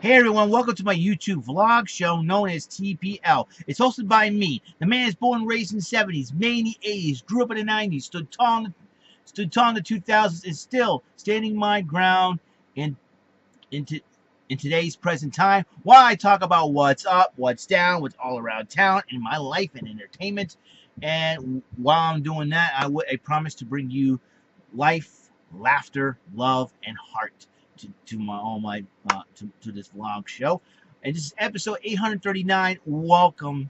Hey everyone, welcome to my YouTube vlog show known as TPL. It's hosted by me. The man is born and raised in the 70s, made in the 80s, grew up in the 90s, stood tall in the 2000s, and still standing my ground in, in, t- in today's present time while I talk about what's up, what's down, what's all around town in my life and entertainment. And while I'm doing that, I promise to bring you life, laughter, love, and heart to my all my to this vlog show. And this is episode 839. Welcome,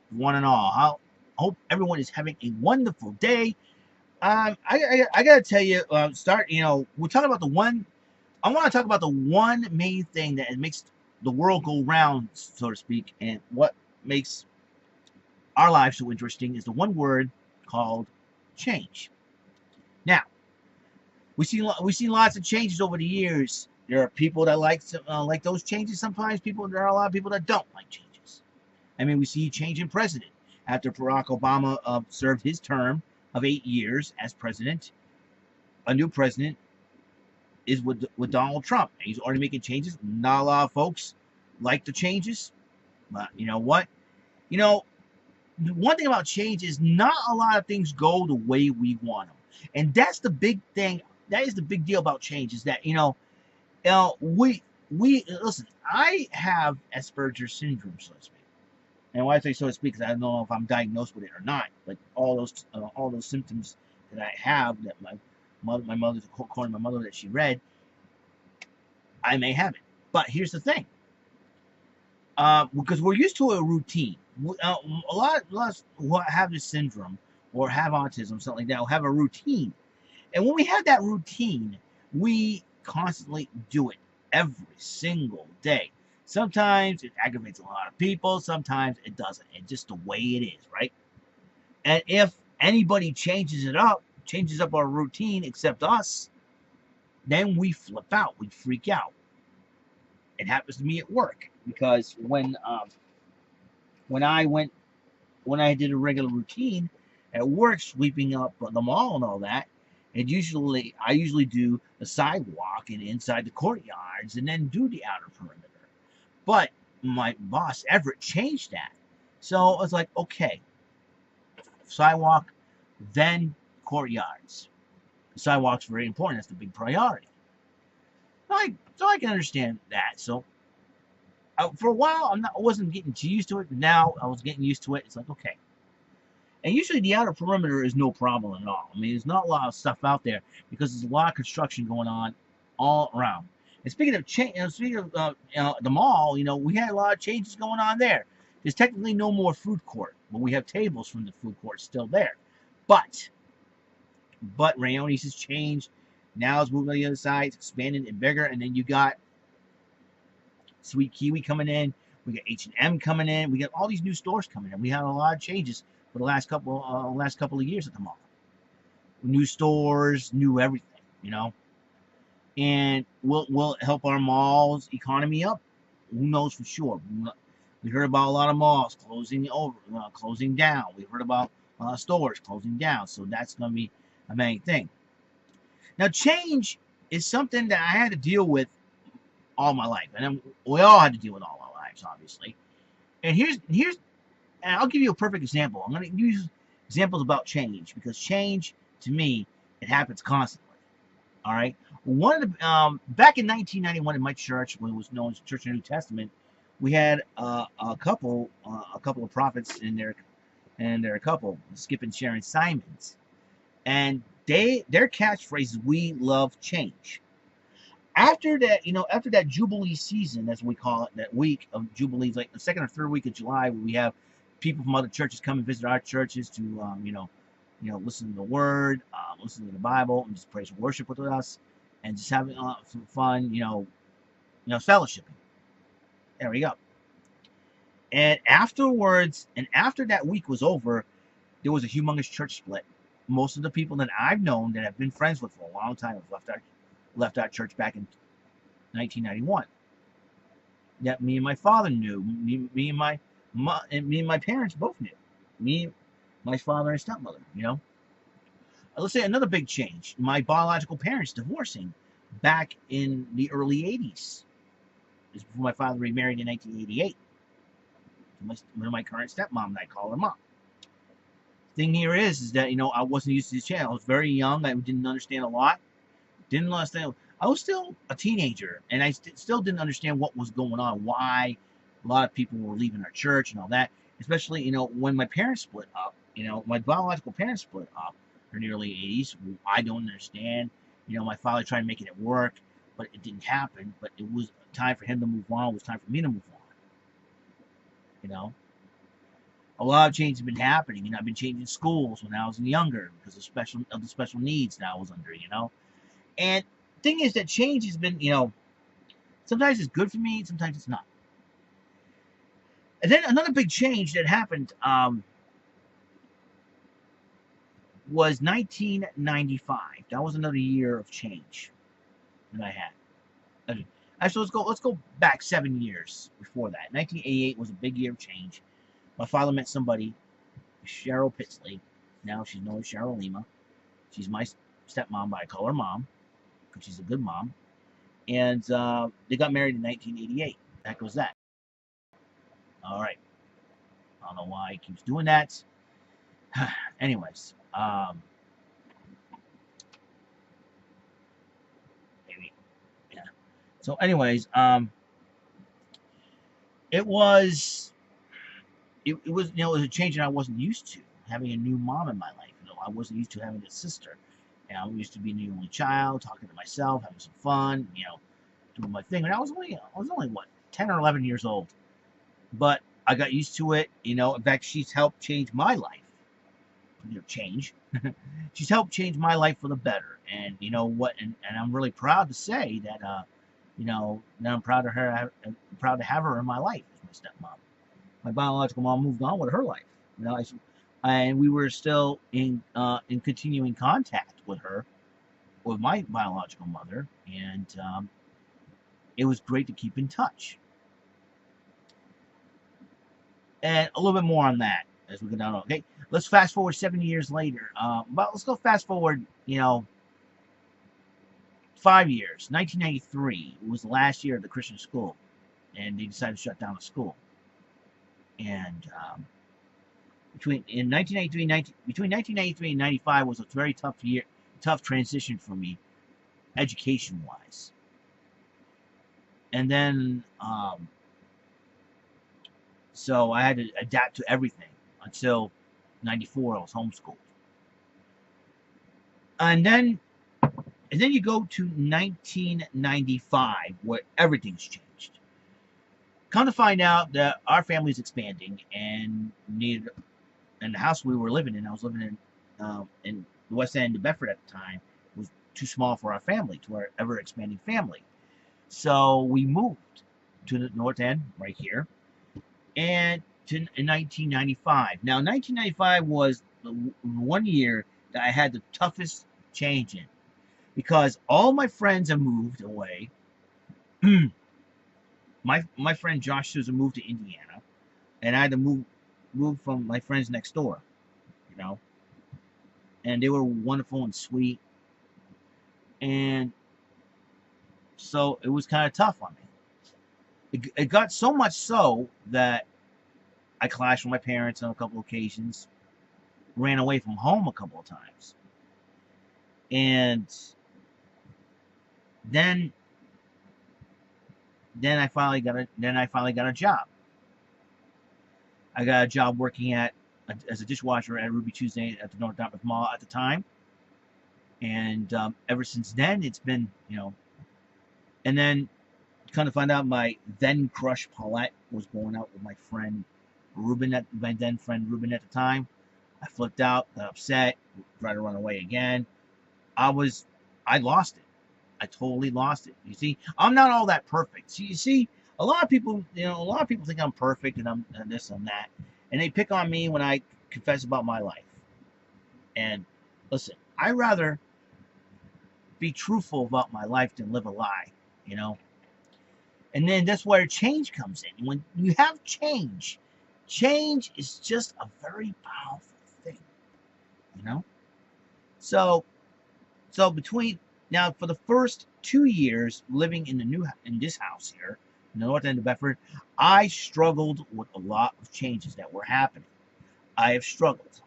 one and all. I hope everyone is having a wonderful day. I gotta tell you, we're talking about the one. I want to talk about the one main thing that makes the world go round, so to speak, and what makes our lives so interesting is the one word called change. Now, we've seen lots of changes over the years. There are people that like those changes. Sometimes there are a lot of people that don't like changes. I mean, we see change in president after Barack Obama served his term of 8 years as president. A new president is with Donald Trump. He's already making changes. Not a lot of folks like the changes, but you know what? You know, one thing about change is not a lot of things go the way we want them, and that's the big thing. That is the big deal about change. Is that we listen. I have Asperger's syndrome, so to speak. And why I say so to speak, because I don't know if I'm diagnosed with it or not. But all those symptoms that I have, that my mother, according to my mother, that she read, I may have it. But here's the thing, because we're used to a routine. A lot of us who have this syndrome or have autism, something like that, will have a routine. And when we have that routine, we constantly do it every single day. Sometimes it aggravates a lot of people. Sometimes it doesn't. It's just the way it is, right? And if anybody changes our routine except us, then we flip out. We freak out. It happens to me at work because when I did a regular routine at work, sweeping up the mall and all that, I usually do the sidewalk and inside the courtyards and then do the outer perimeter. But my boss Everett changed that, so I was like, okay, sidewalk, then courtyards. The sidewalk's very important. That's the big priority. So I can understand that. So for a while, I wasn't getting too used to it. Now I was getting used to it. It's like, okay. And usually the outer perimeter is no problem at all. I mean, there's not a lot of stuff out there because there's a lot of construction going on all around. And speaking of the mall, we had a lot of changes going on there. There's technically no more food court, but we have tables from the food court still there. But Rayoni's has changed. Now it's moving to the other side, it's expanding and bigger, and then you got Sweet Kiwi coming in. We got H&M coming in. We got all these new stores coming in. We had a lot of changes for the last couple of years at the mall. New stores, new everything, and will help our malls economy up. Who knows for sure? We heard about a lot of malls closing down. We heard about stores closing down, so that's going to be a main thing. Now, change is something that I had to deal with all my life, and we all had to deal with all our lives, obviously. And and I'll give you a perfect example. I'm going to use examples about change because change, to me, it happens constantly. All right. One of the back in 1991 in my church, when it was known as Church of the New Testament, we had a couple of prophets in there, and they're a couple, Skip and Sharon Simons, and their catchphrase is "We love change." After that Jubilee season, as we call it, that week of Jubilees, like the second or third week of July, where we have people from other churches come and visit our churches to, listen to the Word, listen to the Bible, and just praise and worship with us, and just having some fun, fellowshipping. There we go. And afterwards, and after that week was over, there was a humongous church split. Most of the people that I've known that have been friends with for a long time have left our church back in 1991. That me and my father knew. Me and my parents both knew. Me, my father and stepmother. Let's say another big change. My biological parents divorcing back in the early 80s. This is before my father remarried in 1988 to my current stepmom, that I call her mom. Thing here is that, I wasn't used to this channel. I was very young. I didn't understand a lot. Didn't understand. I was still a teenager, and I still didn't understand what was going on, why a lot of people were leaving our church and all that. Especially, when my parents split up. My biological parents split up in the early 80s. I don't understand. My father tried making it work, but it didn't happen. But it was time for him to move on. It was time for me to move on. A lot of changes have been happening. I've been changing schools when I was younger because of the special needs that I was under. And the thing is that change has been, sometimes it's good for me, sometimes it's not. And then another big change that happened was 1995. That was another year of change that I had. Actually, let's go back 7 years before that. 1988 was a big year of change. My father met somebody, Cheryl Pitsley. Now she's known as Cheryl Lima. She's my stepmom, but I call her mom because she's a good mom. And they got married in 1988. That goes that. All right. I don't know why he keeps doing that. Anyways, maybe, yeah. So, anyways, it was it was it was a change that I wasn't used to, having a new mom in my life. I wasn't used to having a sister. I used to be the only child, talking to myself, having some fun, doing my thing. And I was only what, 10 or 11 years old, but I got used to it. In fact, she's helped change my life. Change. She's helped change my life for the better. And you know what? And I'm really proud to say that that I'm proud of her. I'm proud to have her in my life as my stepmom. My biological mom moved on with her life. And we were still in continuing contact with her, with my biological mother, and it was great to keep in touch. And a little bit more on that as we go down. Okay, let's fast forward 7 years later. But let's go fast forward, 5 years. 1993 was the last year of the Christian school, and they decided to shut down the school. And between 1993 and 95 was a very tough transition for me, education-wise. And then, so I had to adapt to everything until 94. I was homeschooled. And then you go to 1995, where everything's changed. Come to find out that our family's expanding, and the house we were living in, I was living in the West End of Bedford at the time, was too small for our family, to our ever-expanding family. So we moved to the North End, right here, and in 1995. Now, 1995 was the 1 year that I had the toughest change in, because all my friends have moved away. my friend Josh Souza moved to Indiana, and I had to move from my friends next door, and they were wonderful and sweet, and so it was kind of tough on me. It got so much so that I clashed with my parents on a couple occasions, ran away from home a couple of times, and then I finally got a job. I got a job working as a dishwasher at Ruby Tuesday at the North Dartmouth Mall at the time, and ever since then it's been, and then kind of find out my then crush Paulette was going out with my friend Ruben, my then friend Ruben at the time. I flipped out, got upset, tried to run away again. I lost it. I totally lost it. You see, I'm not all that perfect. So you see, a lot of people think I'm perfect and I'm this and that, and they pick on me when I confess about my life. And listen, I'd rather be truthful about my life than live a lie, And then that's where change comes in. When you have change is just a very powerful thing, So between now, for the first 2 years living in this house here, North End of Bedford. I struggled with a lot of changes that were happening. I have struggled.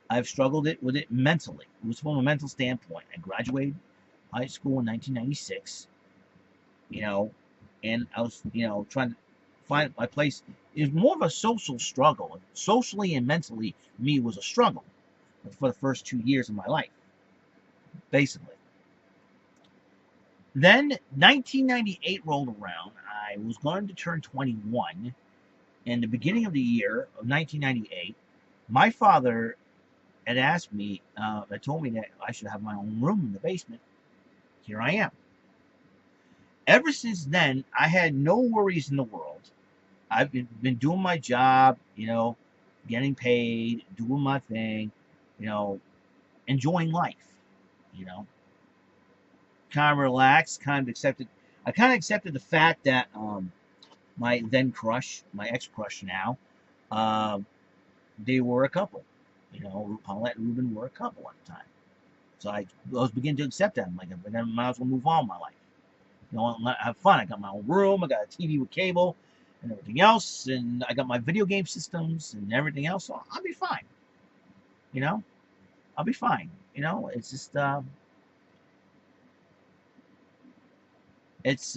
I've struggled with it mentally. It was from a mental standpoint. I graduated high school in 1996, you know, and I was, trying to find my place. It was more of a social struggle. Socially and mentally, me was a struggle for the first 2 years of my life, basically. Then 1998 rolled around. I was going to turn 21. In the beginning of the year of 1998, my father had asked me, told me that I should have my own room in the basement. Here I am. Ever since then, I had no worries in the world. I've been doing my job, getting paid, doing my thing, you know, enjoying life, you know, kind of relaxed, kind of accepted. I kind of accepted the fact that my then crush, my ex crush now, um, they were a couple. Paulette and Ruben were a couple at the time. So I was beginning to accept that. I'm like, but then I might as well move on with my life. Have fun. I got my own room. I got a TV with cable and everything else, and I got my video game systems and everything else. So I'll be fine. You know, I'll be fine. It's just it's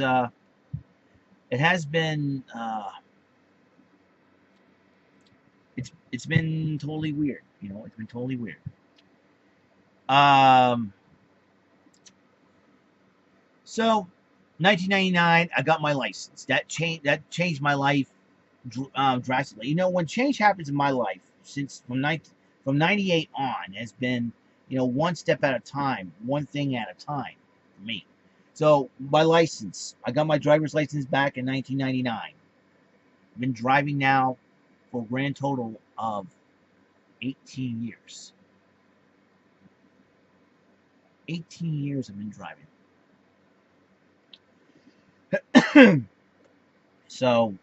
it has been it's been totally weird. It's been totally weird. Um, so 1999, I got my license. That changed my life drastically. When change happens in my life, since from 98 on, has been one step at a time, one thing at a time for me. So my license, I got my driver's license back in 1999. I've been driving now for a grand total of 18 years. 18 years I've been driving. So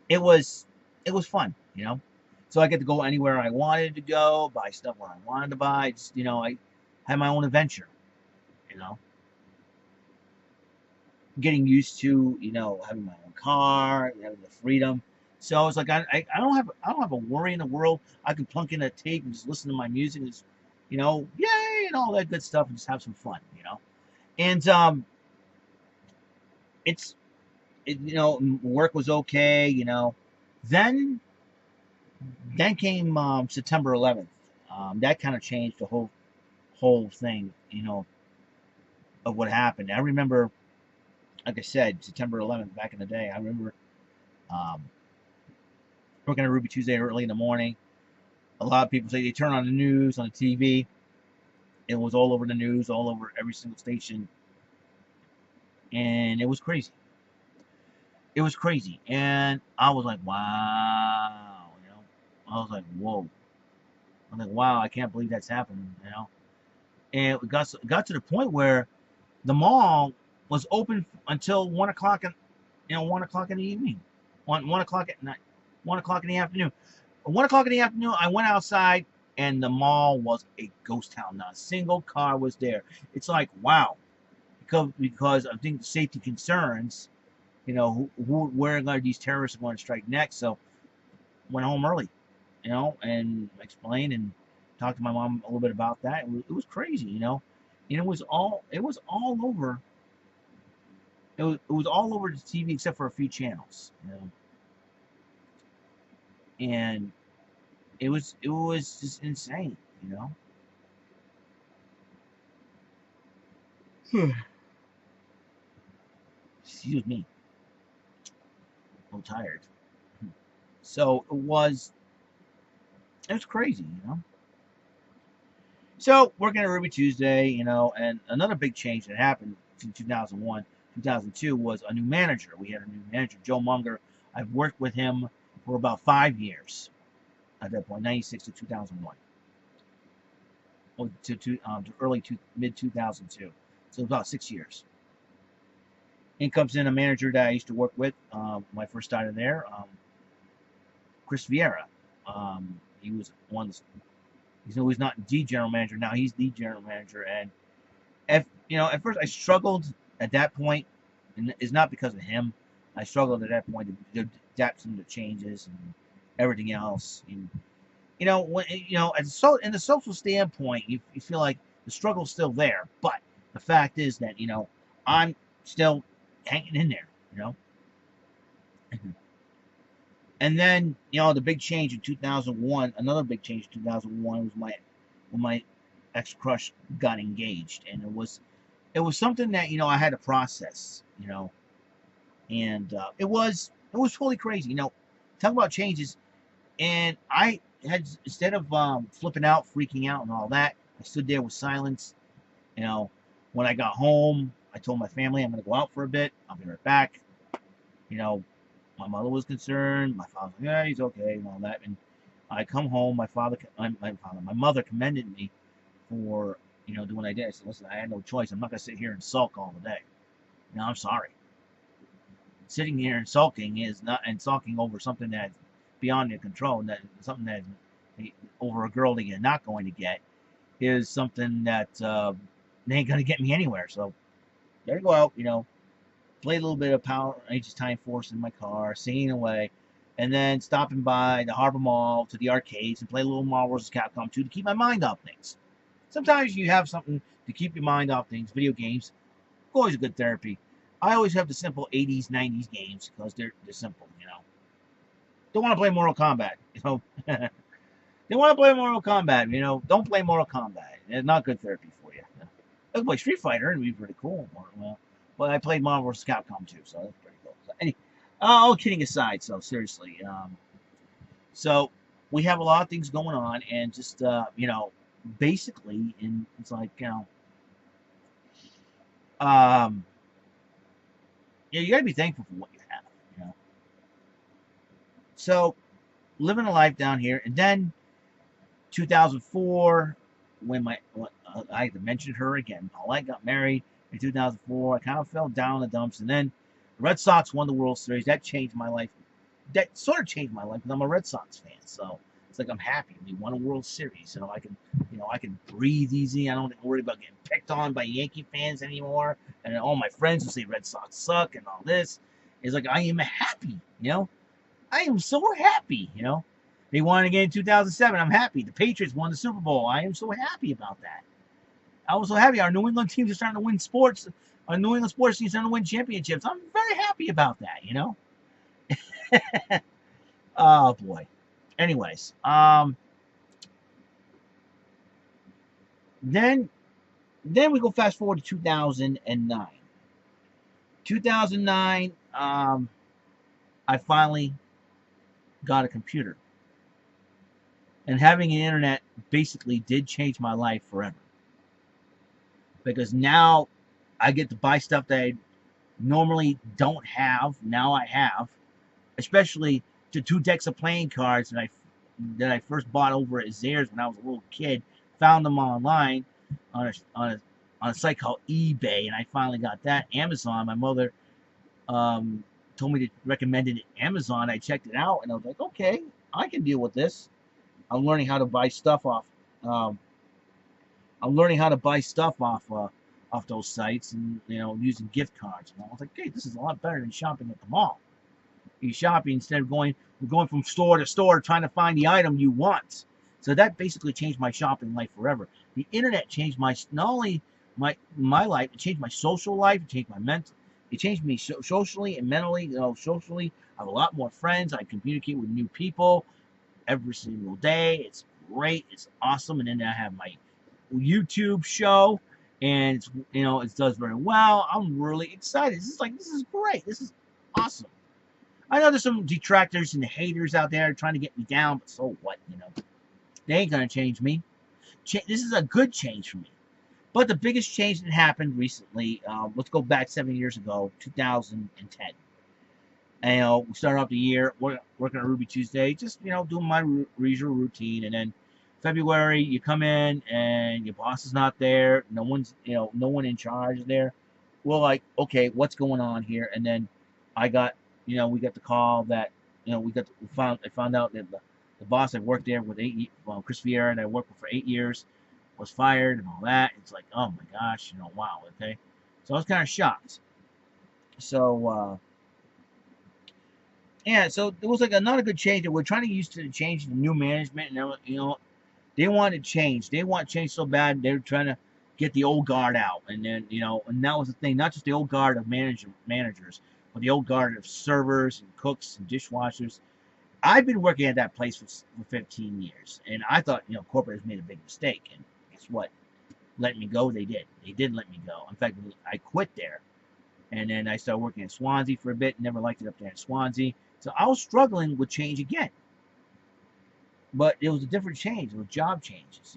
it was fun. So I get to go anywhere I wanted to go, buy stuff where I wanted to buy. Just, I had my own adventure. You know, getting used to having my own car, having the freedom. So it's like I don't have a worry in the world. I can plunk in a tape and just listen to my music, and just, yay, and all that good stuff, and just have some fun. And it's work was okay. Then then came September 11th. That kind of changed the whole thing. Of what happened. I remember, like I said, September 11th back in the day. I remember um, working on Ruby Tuesday early in the morning. A lot of people say they turn on the news on the TV. It was all over the news, all over every single station, and it was crazy. It was crazy, and I was like, wow. I was like, whoa. I'm like, wow, I can't believe that's happening. And it got to the point where the mall was open until 1 o'clock, 1 o'clock in the evening, 1 o'clock at night, 1 o'clock in the afternoon. 1 o'clock in the afternoon, I went outside, and the mall was a ghost town. Not a single car was there. It's like, wow, because I think the safety concerns, where are these terrorists going to strike next? So went home early, and explained and talked to my mom a little bit about that. It was crazy. And it was all over. It was all over the TV except for a few channels. And it was just insane. Excuse me, I'm tired. So it was crazy. So working at Ruby Tuesday, and another big change that happened in 2001, 2002 was a new manager. We had a new manager, Joe Munger. I've worked with him for about 5 years at that point, 96 to 2001, or to mid 2002. So about 6 years. In comes in a manager that I used to work with when I first started there, Chris Vieira. He was one. He's not the general manager now. He's the general manager, and at first I struggled at that point and it's not because of him. I struggled at that point to adapt to the changes and everything else. And, when in the social standpoint, you feel like the struggle's still there, but the fact is that I'm still hanging in there. And then the big change in 2001. Another big change in 2001 was when my ex crush got engaged, and it was something that I had to process. And it was totally crazy. Talk about changes. And I had, instead of flipping out, freaking out, and all that, I stood there with silence. You know, when I got home, I told my family I'm going to go out for a bit. I'll be right back. You know, my mother was concerned. My father, yeah, he's okay, and all that. And I come home. My mother commended me for doing what I did. I said, listen, I had no choice. I'm not going to sit here and sulk all the day. I'm sorry. Sitting here and sulking is not, and sulking over something that's beyond your control, that something that over a girl that you're not going to get, is something that ain't going to get me anywhere. So there you go out, play a little bit of Power Rangers Time Force in my car, singing away, and then stopping by the Harbor Mall to the arcades and play a little Marvel vs. Capcom 2 to keep my mind off things. Sometimes you have something to keep your mind off things. Video games, always a good therapy. I always have the simple 80s, 90s games because they're simple, Don't want to play Mortal Kombat, They want to play Mortal Kombat, Don't play Mortal Kombat. It's not good therapy for you. I could play Street Fighter and it'd be pretty cool. Well, but I played Marvel vs. Capcom 2, so that's pretty cool. So anyway, all kidding aside, so seriously, so we have a lot of things going on, and just basically, and it's like you got to be thankful for what you have. So living a life down here, and then 2004, when I mentioned her again, Paulette got married in 2004. I kind of fell down the dumps, and then the Red Sox won the World Series. That changed my life. That sort of changed my life because I'm a Red Sox fan. So it's like I'm happy we won a World Series. So I can breathe easy. I don't have to worry about getting picked on by Yankee fans anymore. And all my friends will say Red Sox suck and all this. It's like I am happy. I am so happy. They won again in 2007. I'm happy. The Patriots won the Super Bowl. I am so happy about that. I was so happy. Our New England teams are starting to win sports. Our New England sports teams are starting to win championships. I'm very happy about that, Oh, boy. Anyways, then we go fast forward to 2009. 2009, I finally got a computer. And having an internet basically did change my life forever. Because now I get to buy stuff that I normally don't have. Now I have. Especially the 2 decks of playing cards that I first bought over at Zayre's when I was a little kid. Found them online on a site called eBay, and I finally got that. Amazon, my mother told me to recommend it at Amazon. I checked it out, and I was like, okay, I can deal with this. I'm learning how to buy stuff off. Off those sites, and using gift cards. And I was like, hey, this is a lot better than shopping at the mall. You shopping instead of going from store to store trying to find the item you want. So that basically changed my shopping life forever. The internet changed not only my life, it changed my social life, it changed my mental, it changed me socially and mentally. Socially, I have a lot more friends. I communicate with new people every single day. It's great. It's awesome. And then I have my YouTube show, and it does very well. I'm really excited. This is great. This is awesome. I know there's some detractors and haters out there trying to get me down, but so what? They ain't gonna change me. This is a good change for me. But the biggest change that happened recently, let's go back 7 years ago, 2010. And we started off the year working on Ruby Tuesday, just doing my usual routine, and then February you come in and your boss is not there, no one in charge is there. We're like, okay, what's going on here? And then we got the call that I found out that the boss I worked there with Chris Vieira, and I worked with for 8 years, was fired and all that. It's like, oh my gosh, wow, okay. So I was kind of shocked. So yeah, so it was like not a good change. We're trying to use to change the new management, and they wanted change. They want change so bad. They're trying to get the old guard out, and then and that was the thing. Not just the old guard of managers, but the old guard of servers and cooks and dishwashers. I've been working at that place for 15 years, and I thought corporate has made a big mistake. And guess what? Let me go. They did. They did let me go. In fact, I quit there, and then I started working in Swansea for a bit. Never liked it up there in Swansea, so I was struggling with change again. But it was a different change. It was job changes.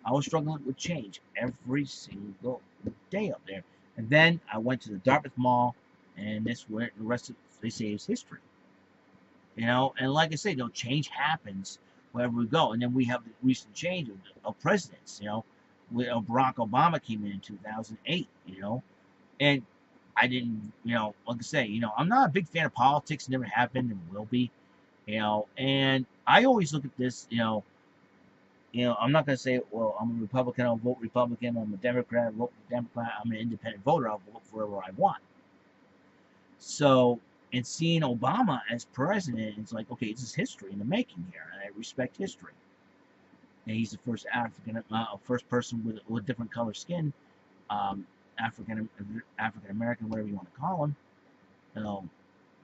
I was struggling with change every single day up there. And then I went to the Dartmouth Mall, and this where the rest of they say is history. And like I say, change happens wherever we go. And then we have the recent change of presidents. Barack Obama came in 2008. And I didn't, like I say, I'm not a big fan of politics. Never have been, and will be. And I always look at this. I'm not going to say, well, I'm a Republican, I'll vote Republican. I'm a Democrat, I'll vote Democrat. I'm an independent voter, I'll vote for whoever I want. So, and seeing Obama as president, it's like, okay, this is history in the making here, and I respect history. And he's the first first person with different color skin, African American, whatever you want to call him,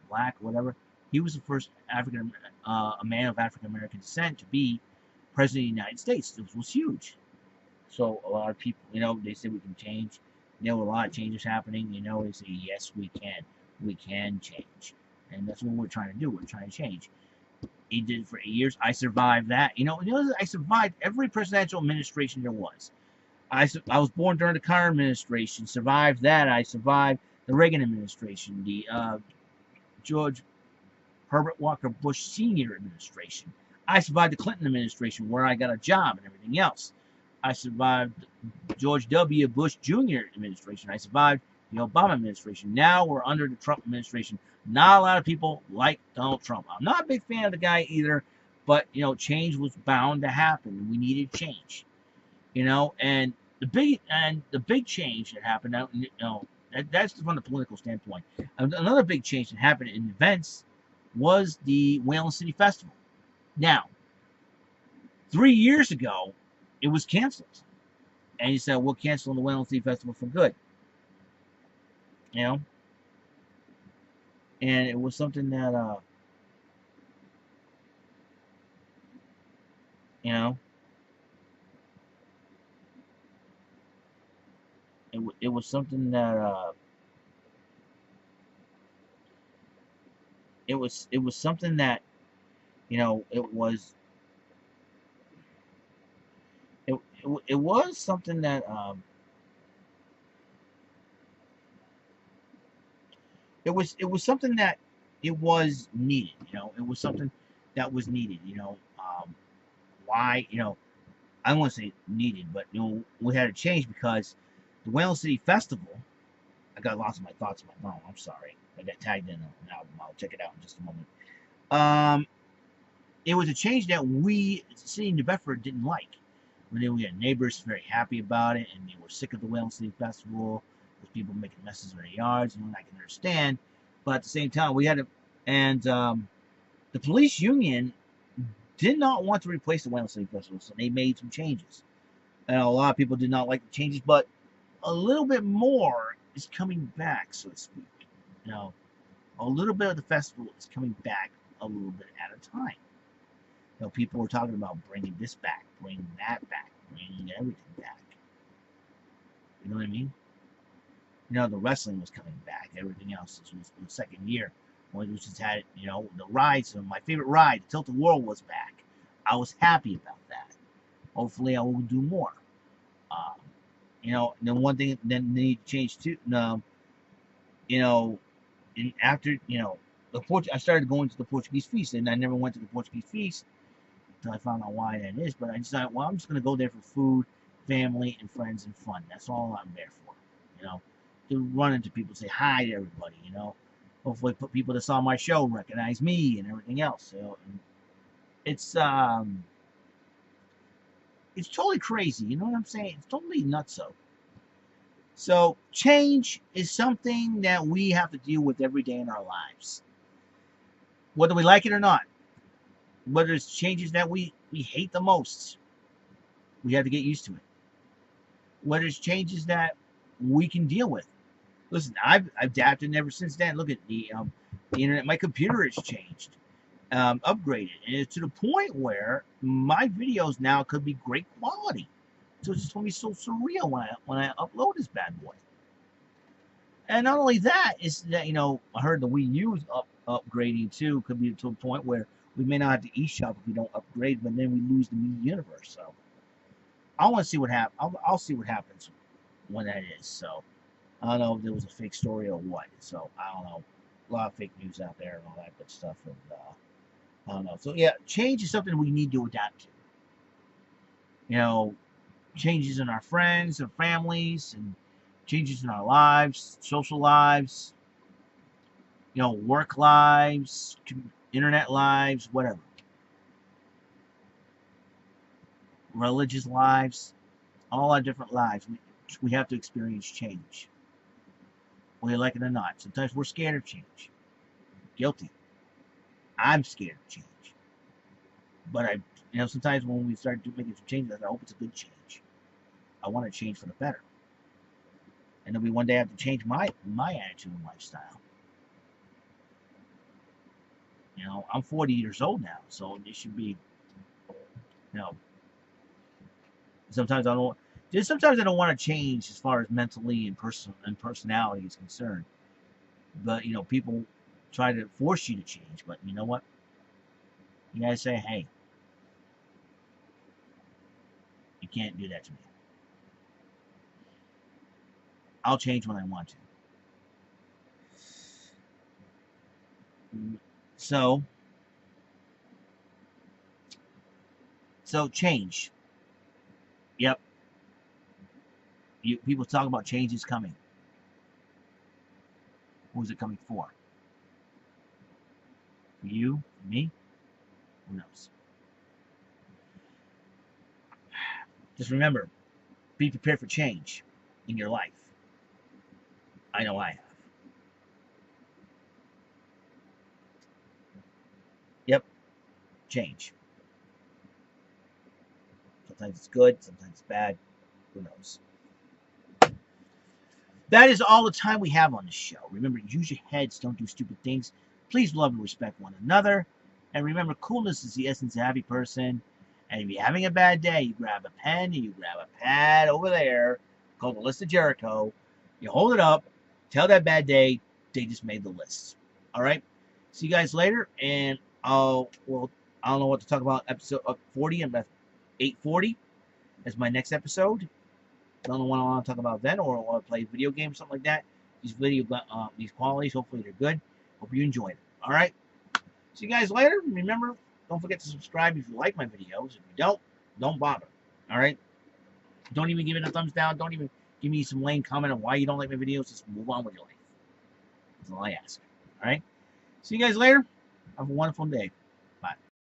black, whatever. He was the first a man of African American descent to be president of the United States. This was huge. So a lot of people, they say we can change. A lot of changes happening. They say yes, we can. We can change, and that's what we're trying to do. We're trying to change. He did it for 8 years. I survived that. I survived every presidential administration there was. I was born during the Carter administration. Survived that. I survived the Reagan administration, the George Herbert Walker Bush Sr. administration. I survived the Clinton administration where I got a job and everything else. I survived George W. Bush Jr. administration. I survived the Obama administration. Now we're under the Trump administration. Not a lot of people like Donald Trump. I'm not a big fan of the guy either, but change was bound to happen. We needed change. And the big change that happened. That's from the political standpoint. Another big change that happened in events was the Whalen City Festival. Now, 3 years ago, it was canceled. And he said, we're canceling the Whalen City Festival for good. And it was something that, it was something that, it was something that, it was, it was something that, it was something that it was needed. It was something that was needed. Why? I don't want to say needed, but we had to change because the Whalen City Festival. I got lost in my thoughts. I'm sorry. I got tagged in an album. I'll check it out in just a moment. It was a change that we, the city of New Bedford, didn't like. We had neighbors very happy about it, and they were sick of the Whalen City Festival with people making messes in their yards, and I can understand. But at the same time, we had to, and the police union did not want to replace the Whalen City Festival, so they made some changes. And a lot of people did not like the changes, but a little bit more is coming back, so to speak. A little bit of the festival is coming back a little bit at a time. People were talking about bringing this back, bringing that back, bringing everything back. You know what I mean? The wrestling was coming back. Everything else. This was the second year. We just had, the rides. My favorite ride, Tilt the World, was back. I was happy about that. Hopefully, I will do more. Then one thing then they need to change too. And after I started going to the Portuguese feast, and I never went to the Portuguese feast until I found out why that is. But I decided, well, I'm just going to go there for food, family, and friends and fun. That's all I'm there for. To run into people, say hi to everybody. Hopefully, people that saw my show recognize me and everything else. And it's totally crazy. You know what I'm saying? It's totally nutso. So change is something that we have to deal with every day in our lives, whether we like it or not. Whether it's changes that we hate the most, we have to get used to it. Whether it's changes that we can deal with. Listen, I've adapted ever since then. Look at the internet. My computer has changed, upgraded, and it's to the point where my videos now could be great quality. So it's just going to be so surreal when I upload this bad boy. And not only that, is that I heard the Wii U upgrading too could be to a point where we may not have to eShop if we don't upgrade, but then we lose the Mii universe. So I want to see what happens. I'll see what happens when that is. So I don't know if there was a fake story or what. So I don't know. A lot of fake news out there and all that good stuff. And I don't know. So yeah, change is something we need to adapt to. Changes in our friends and families, and changes in our lives, social lives, work lives, internet lives, whatever. Religious lives, all our different lives. We have to experience change, whether you like it or not. Sometimes we're scared of change. Guilty. I'm scared of change. But sometimes when we start making some changes, I hope it's a good change. I want to change for the better. And then one day I have to change my attitude and lifestyle. I'm 40 years old now, so it should be, sometimes I don't. Just sometimes I don't want to change as far as mentally and personality is concerned. But people try to force you to change. But you know what? You gotta say, hey, you can't do that to me. I'll change when I want to. So change. Yep. People talk about change is coming. Who's it coming for? For you? For me? Who knows? Just remember, be prepared for change in your life. I know I have. Yep. Change. Sometimes it's good, sometimes it's bad. Who knows? That is all the time we have on this show. Remember, use your heads, don't do stupid things. Please love and respect one another. And remember, coolness is the essence of a happy person. And if you're having a bad day, you grab a pen and you grab a pad over there called the List of Jericho. You hold it up, tell that bad day they just made the list. All right? See you guys later. And I don't know what to talk about. Episode 40 and 840 as my next episode. Don't know what I want to talk about then, or I want to play video games, something like that. These qualities, hopefully they're good. Hope you enjoyed it. All right. See you guys later. Remember, don't forget to subscribe if you like my videos. If you don't bother. All right. Don't even give it a thumbs down. Don't even give me some lame comment on why you don't like my videos. Just move on with your life. That's all I ask. All right. See you guys later. Have a wonderful day.